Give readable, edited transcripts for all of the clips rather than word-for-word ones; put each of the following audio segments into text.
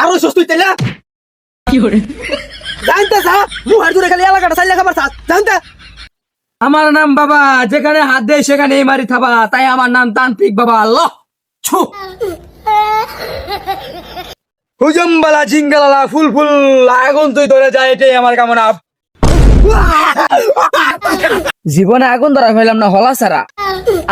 আরো সস্তুই তেলা কি করে জানতে যা মুহার দূরে খালি এলাকাটা চাইলে খাবার চাস জানতে। আমার নাম বাবা, যেখানে হাত দেয় সেখানেই মারি থাবা, তাই আমার নাম তান্ত্রিক বাবা। আল্লাহ ছু হুজুমবালা জিঙ্গালালা ফুল ফুল আগুন তুই ধরে যায়, এটাই আমার কামনা। জীবনে আগুন ধরা ফেলাম না হলা সারা,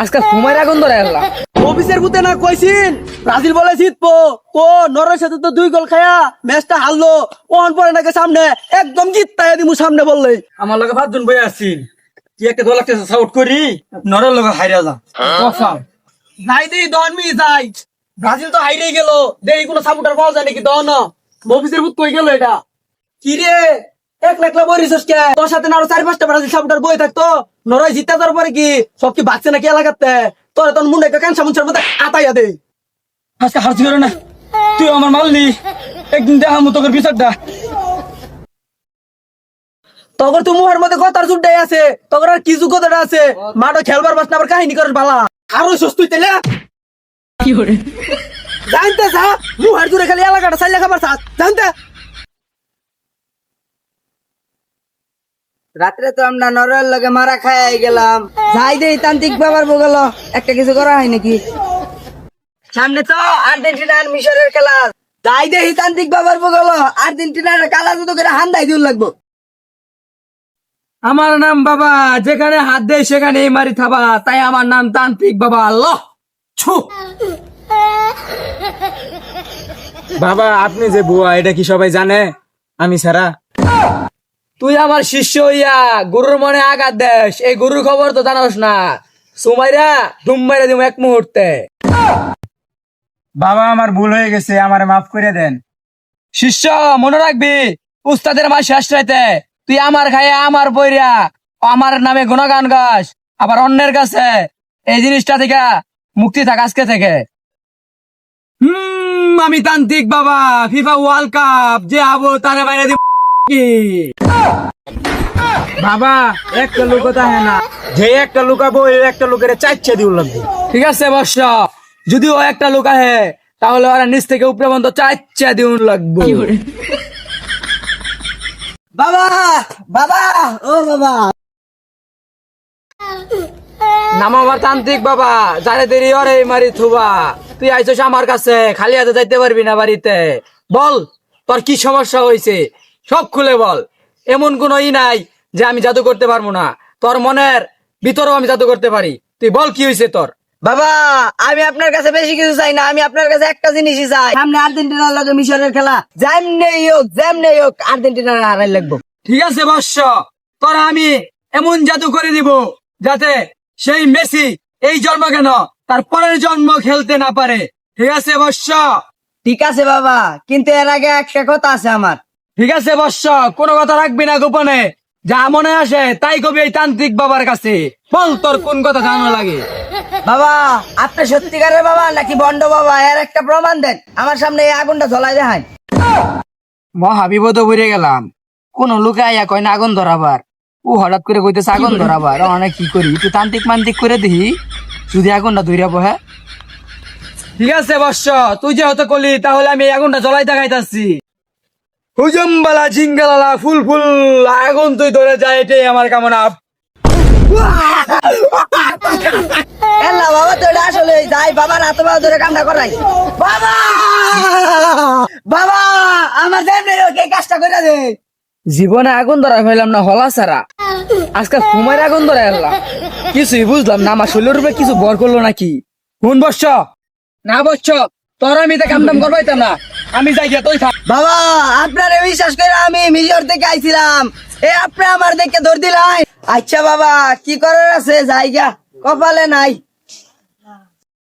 আজকে সময়ের আগুন ধরা এলাম। অফিসের বুতে না কইছিন ব্রাজিল বলে জিতবো, তো নরের সাথে তো 2 গোল খায়া ম্যাচটা হারলো। ওন পরে নাকি সামনে একদম জিততাই দিমু সামনে বললেই। আমার লগে 5 জন বই আছেন, কি একটা দল একটা সাউট করি নরের লগে হাইরা যা কফাম। যাই দেই দনমি যাই, ব্রাজিল তো হাইরেই গেল, দেই কোনো সাপোর্টার পাওয়া যায় নাকি দন। অফিসের বুত কই গেল এটা কি রে? একলা একলা বরিছস কে? তোর সাথে না আরো 4-5টা ব্রাজিল সাপোর্টার বই থাকতো, নরই জিততে যাওয়ার পরে কি সব কি বাচ্চা নাকি এলাকাতে? তোর তোর মুন্ডে কাঁচা মুন্ডের মধ্যে আতাইয়া দে। আজকে হারছি করে না, তুই আমার মারলি, একদিন দেখা মতো তোর বিচারটা। তখন তো মুহের মধ্যে কথার জুড়াই আছে, তখন আর কি যোগ্যতাটা আছে? মাঠে খেলবার বাস না আবার কাহিনী করার বালা। আরো সস্তুই তেলে কি করে জানতে যা মুহের দূরে খালি এলাকাটা চাইলে খাবার চাস জানতে। রাত্রে তো আমরা নরের লগে মারা খাই গেলাম, যাই দেই তান্ত্রিক বাবার বগল একটা কিছু করা হয় নাকি? সামনে তো আর্জেন্টিনা আর মিশরের খেলা, যাই দেই তান্ত্রিক বাবার বগল আর্জেন্টিনার কালা জুতো করে হান্দাই দিন লাগবো। আমার নাম বাবা, যেখানে হাত দেয় সেখানেই মারি থাবা, তাই আমার নাম তান্ত্রিক বাবা। আল্লাহ ছু বাবা, আপনি যে বুয়া এটা কি সবাই জানে আমি ছাড়া? তুই আমার শিষ্য হইয়া গুরুর মনে আঘাত দেশ, এই গুরুর খবর তো জানোস না। সুমাইরা ধুম মাইরা দিব এক মুহূর্তে। বাবা আমার ভুল হয়ে গেছে, আমারে মাফ করে দেন। শিষ্য মনে রাখবি, উস্তাদের মা শেষ রাইতে তুই আমার খাইয়া আমার বইরা আমার নামে গুণগান গাস, আবার অন্যের কাছে এই জিনিসটা থেকে মুক্তি থাক আজকে থেকে। আমি তান্ত্রিক বাবা, ফিফা ওয়ার্ল্ড কাপ যে আবো তারে বাইরে দিব কি? বাবা একটা লোক তাহে না, যে একটা লুকাবো এই একটা লোকের 4 দিউ লাগবে। ঠিক আছে বর্ষ, যদি ও একটা লোক আহে তাহলে ওরা নিচ থেকে উপরে পর্যন্ত 4 দিউ লাগবে। কি করে বাবা বাবা ও বাবা, নাম আমার তান্ত্রিক বাবা, যারে দেরি ওরে মারি থুবা। তুই আইছস আমার কাছে, খালি হাতে যাইতে পারবি না বাড়িতে। বল তোর কি সমস্যা হয়েছে, সব খুলে বল। এমন কোনো নাই যে আমি জাদু করতে পারবো না, তোর মনের ভিতরেও আমি জাদু করতে পারি। তুই বল কি হয়েছে তোর। বাবা আমি আপনার কাছে বেশি কিছু চাই না, আমি আপনার কাছে একটা জিনিসই চাই, সামনে আর্জেন্টিনার লগে মিশরের খেলা, যেমনি হোক আর্জেন্টিনার হারাই লাগবো। ঠিক আছে বর্ষ, তোর আমি এমন জাদু করে দিব যাতে সেই মেসি এই জন্ম কেন তার পরের জন্ম খেলতে না পারে। ঠিক আছে বর্ষ? ঠিক আছে বাবা, কিন্তু এর আগে একটা কথা আছে আমার। ঠিক আছে বর্ষ, কোনো কথা রাখবি না গোপনে, যা মনে আসে তাই কবি এই তান্ত্রিক বাবার কাছে। বল তোর কোন কথা জানা লাগে। বাবা আপনি সত্যিকারের বাবা নাকি বন্ড বাবা, এর একটা প্রমাণ দেন, আমার সামনে এই আগুনটা জ্বলাই দেখান। মহাবিপদ বুড়ে গেলাম, কোন লোকে আইয়া কয় না আগুন ধরাবার, ও হঠাৎ করে কইতেছে আগুন ধরাবার। অনেক কি করি, একটু তান্ত্রিক মান্ত্রিক করে দিই যদি আগুনটা ধরিয়া বহে। ঠিক আছে বর্ষ, তুই যেহেতু কলি তাহলে আমি এই আগুনটা জ্বলাই দেখাইতাছি। হুজুমবালা জিঙ্গালালা ফুল ফুল আগুন তুই ধরে যায়, এটাই আমার কামনা। এলা বাবা তো এটা আসলে যাই বাবার হাতে বাবা ধরে কান্না করাই। বাবা বাবা আমার যেমনি হোক এই কাজটা করে দে। জীবনে আগুন ধরা ফেলাম না হলা সারা, আজকে সময়ের আগুন ধরা এলাম। কিছুই বুঝলাম না, আমার শরীরের উপরে কিছু বর করলো নাকি। কোন বর্ষ না বর্ষ, তোর আমি তো কামদাম করবাইতাম না, আমি যাই গিয়া তুই থাক। বাবা আপনারে বিশ্বাস করে আমি মিশর থেকে আইছিলাম, এ আপনি আমার দেখে ধর দিলাই। আচ্ছা বাবা কি করার আছে, জায়গা কপালে নাই।